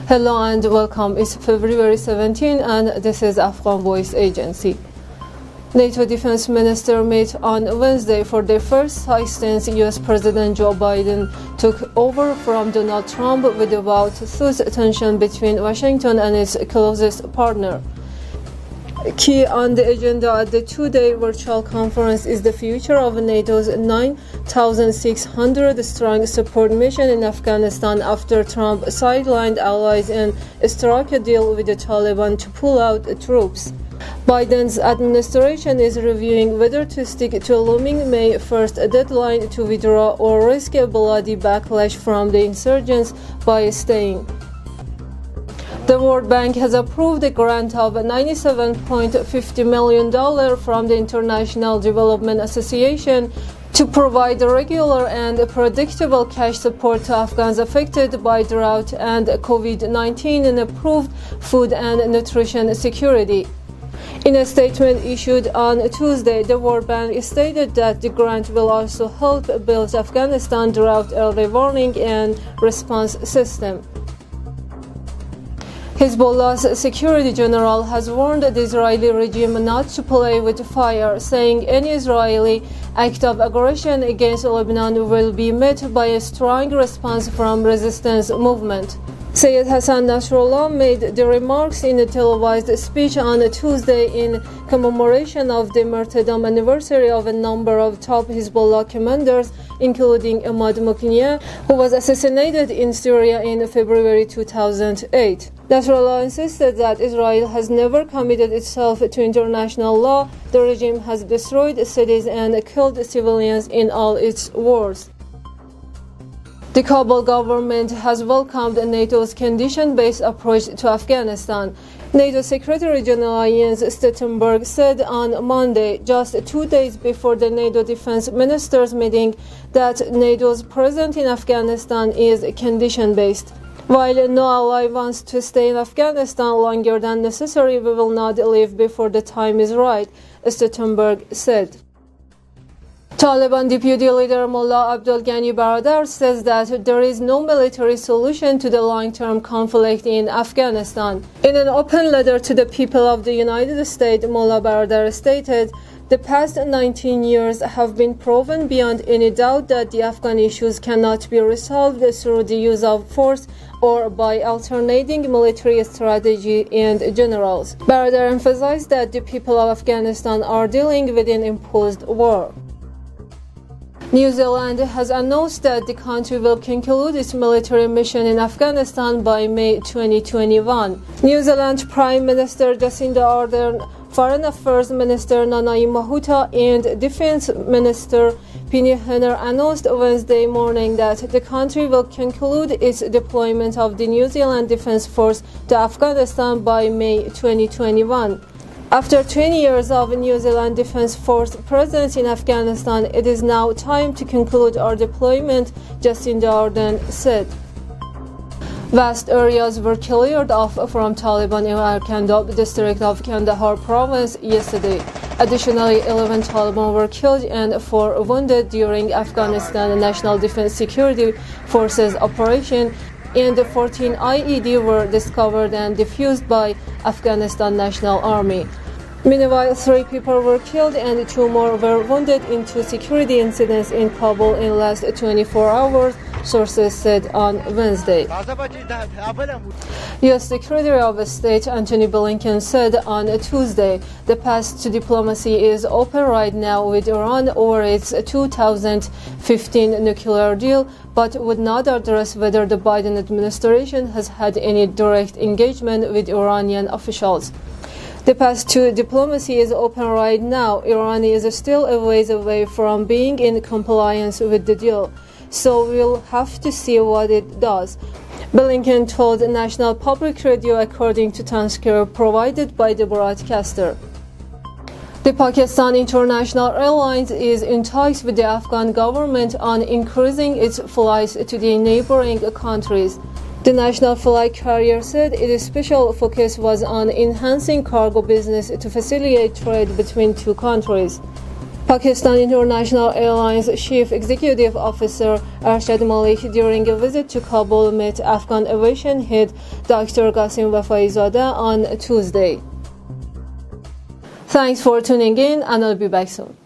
Hello and welcome. It's February 17 and this is Afghan Voice Agency. NATO defense ministers met on Wednesday for the first time since U.S. President Joe Biden took over from Donald Trump with a vow to soothe tension between Washington and its closest partner. Key on the agenda at the two-day virtual conference is the future of NATO's 9,600-strong support mission in Afghanistan after Trump sidelined allies and struck a deal with the Taliban to pull out troops. Biden's administration is reviewing whether to stick to a looming May 1st deadline to withdraw or risk a bloody backlash from the insurgents by staying. The World Bank has approved a grant of $97.50 million from the International Development Association to provide regular and predictable cash support to Afghans affected by drought and COVID-19 and improved food and nutrition security. In a statement issued on Tuesday, the World Bank stated that the grant will also help build Afghanistan drought early warning and response system. Hezbollah's security general has warned the Israeli regime not to play with fire, saying any Israeli act of aggression against Lebanon will be met by a strong response from resistance movement. Sayed Hassan Nasrallah made the remarks in a televised speech on Tuesday in commemoration of the martyrdom anniversary of a number of top Hezbollah commanders, including Ahmad Mukhniyeh, who was assassinated in Syria in February 2008. Nasrallah insisted that Israel has never committed itself to international law. The regime has destroyed cities and killed civilians in all its wars. The Kabul government has welcomed NATO's condition-based approach to Afghanistan. NATO Secretary General Jens Stoltenberg said on Monday, just 2 days before the NATO defense ministers' meeting, that NATO's presence in Afghanistan is condition-based. While no ally wants to stay in Afghanistan longer than necessary, we will not leave before the time is right, Stoltenberg said. Taliban deputy leader Mullah Abdul Ghani Baradar says that there is no military solution to the long-term conflict in Afghanistan. In an open letter to the people of the United States, Mullah Baradar stated, "The past 19 years have been proven beyond any doubt that the Afghan issues cannot be resolved through the use of force or by alternating military strategy and generals." Baradar emphasized that the people of Afghanistan are dealing with an imposed war. New Zealand has announced that the country will conclude its military mission in Afghanistan by May 2021. New Zealand Prime Minister Jacinda Ardern, Foreign Affairs Minister Nanaia Mahuta and Defense Minister Penny Henner announced Wednesday morning that the country will conclude its deployment of the New Zealand Defence Force to Afghanistan by May 2021. After 20 years of New Zealand Defence Force presence in Afghanistan, it is now time to conclude our deployment, Jacinda Ardern said. Vast areas were cleared off from Taliban in Arkandab district of Kandahar province yesterday. Additionally, 11 Taliban were killed and 4 wounded during Afghanistan National Defense Security Forces operation, and 14 IED were discovered and defused by Afghanistan National Army. Meanwhile, 3 people were killed and 2 more were wounded in 2 security incidents in Kabul in the last 24 hours, sources said on Wednesday. U.S. Secretary of State Antony Blinken said on Tuesday, the path to diplomacy is open right now with Iran over its 2015 nuclear deal, but would not address whether the Biden administration has had any direct engagement with Iranian officials. The path to diplomacy is open right now. Iran is still a ways away from being in compliance with the deal, so we'll have to see what it does, Blinken told National Public Radio according to transcript provided by the broadcaster. The Pakistan International Airlines is in talks with the Afghan government on increasing its flights to the neighboring countries. The national flight carrier said its special focus was on enhancing cargo business to facilitate trade between 2 countries. Pakistan International Airlines Chief Executive Officer Arshad Malik, during a visit to Kabul, met Afghan aviation head Dr. Qasim Wafaizadeh on Tuesday. Thanks for tuning in, and I'll be back soon.